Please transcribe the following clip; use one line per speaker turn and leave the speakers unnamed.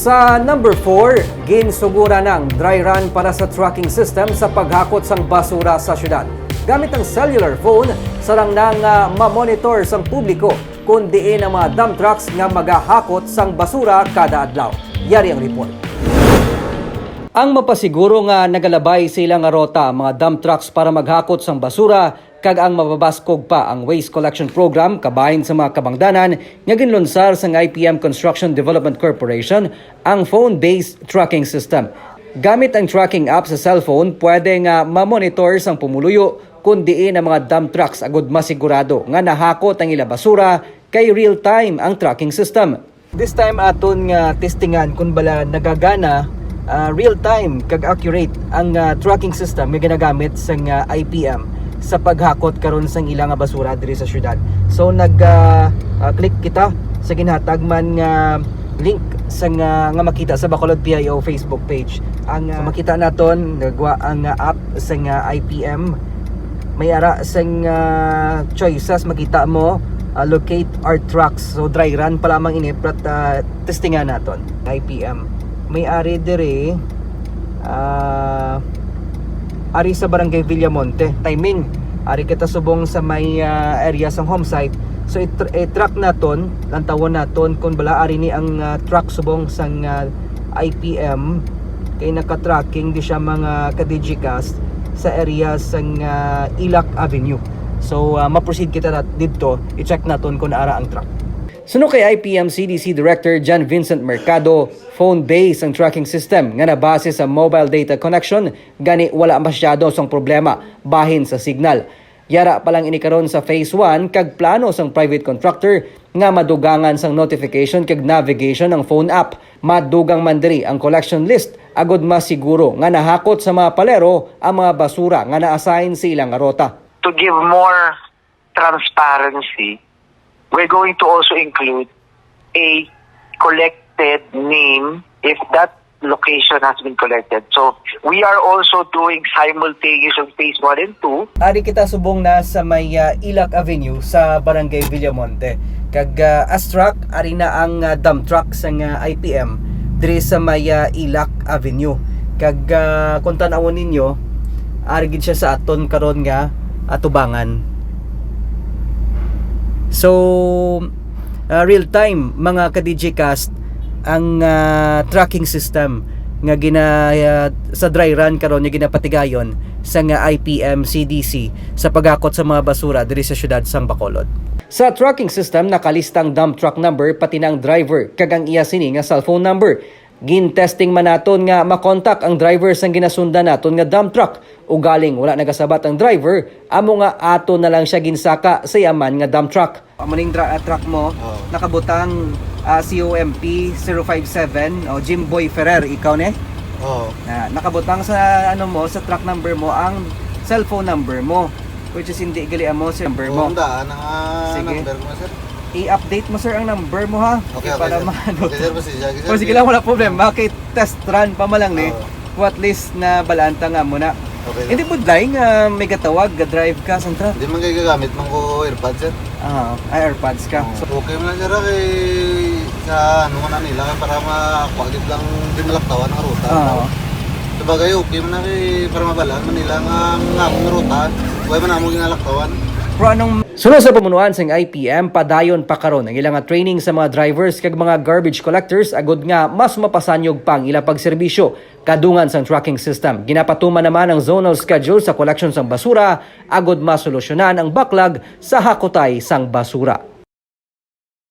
Sa number 4, ginsugura ng dry run para sa tracking system sa paghakot sang basura sa syudad. Gamit ang cellular phone, sarang nang ma-monitor sang publiko kung diin ang mga dump trucks nga magahakot sang basura kada adlaw. Yari ang report. Ang mapasiguro nga nagalabay sa ilang rota ang mga dump trucks para maghakot sang basura kag ang mababaskog pa ang waste collection program kabahin sa mga kabangdanan nga ginlunsar sa IPM Construction Development Corporation ang phone-based tracking system. Gamit ang tracking app sa cellphone, pwede nga ma-monitor sang pumuluyo kung diin ang mga dump trucks agud masigurado nga nahakot ang ila basura kay real-time ang tracking system. This time aton nga testingan kung bala nagagana real-time kag accurate ang tracking system nga ginagamit sa IPM sa paghakot karon sang ilang basura diri sa syudad. So click kita sa ginhatag man nga link sa nga makita sa Bacolod PIO Facebook page. Ang makita naton nagwa ang app sa IPM. May ara sang choices makita mo locate our trucks. So dry run pa lamang ini prat testingan naton IPM. May ari diri ari sa Barangay Villamonte. Timing, ari kita subong sa may area sang home site. So i-track naton, lantawon naton kung bala ari ni ang truck subong sang IPM kay naka-tracking di siya mga ka-digicast sa area sang Ilac Avenue. So ma-proceed kita dito, i-check naton kung ara ang truck. Suno kay IPM CDC Director John Vincent Mercado, phone-based ang tracking system nga nabase sa mobile data connection, gani wala masyado sang problema bahin sa signal. Yara pa lang ini karon sa phase 1 kag plano sang private contractor nga madugangan sang notification kag navigation ng phone app. Madugang man diri ang collection list agud masiguro nga nahakot sa mga palero ang mga basura nga na-assign sa ilang rota.
To give more transparency, we're going to also include a collected name if that location has been collected. So, we are also doing simultaneous on phase 1 and 2.
Ari kita subong na sa may Ilac Avenue sa Barangay Villamonte. Kag as truck, ari na ang dump truck sa IPM diri sa may Ilac Avenue. Kag kung tan-awon ninyo, ari gid siya sa aton karon nga atubangan. So, real time mga ka-digicast ang tracking system nga sa dry run karon nga ginapatigayon sa IPM CDC sa paghakot sa mga basura diri sa syudad sang Bacolod. Sa tracking system nakalistang dump truck number pati ng driver kag ang iya sini nga cellphone number. Gin-testing man naton nga makontak ang driver sang ginasundan naton nga dump truck. Ugaling wala nagasabat ang driver, amo nga ato na lang siya ginsaka sa yaman nga dump truck. Amuning truck mo, nakabutang COMP 057 o Jimboy Ferrer, ikaw ne? Nakabutang sa sa truck number mo ang cellphone number mo, which is hindi gali mo sa number mo. Sige. Number mo, sir. I-update mo sir ang number mo ha.
Okay,
para
okay, sir.
sige lang, wala problema. Bakit test run pa malang ni? What list na balanta nga muna.
Okay.
Hindi po dahil may gatawag, ga-drive ka, santra?
Hindi man kayo gagamit mang ko AirPods, sir.
AirPods ka.
So, okay man lang, sir, kay sa ano man nila para makwagit lang din malaktawan ang ruta. Sabagay, okay man na kay para mabalaan man nila nga ruta. Huwag man namong ginalaktawan.
Pero anong sunod sa pamunuan sang IPM, padayon pa karon ang ilang training sa mga drivers kag mga garbage collectors agud nga mas mapasanyog pang ila pagserbisyo kadungan sang tracking system. Ginapatuman naman ang zonal schedule sa collection sang basura agud masolusyonan ang backlog sa hakotay sang basura.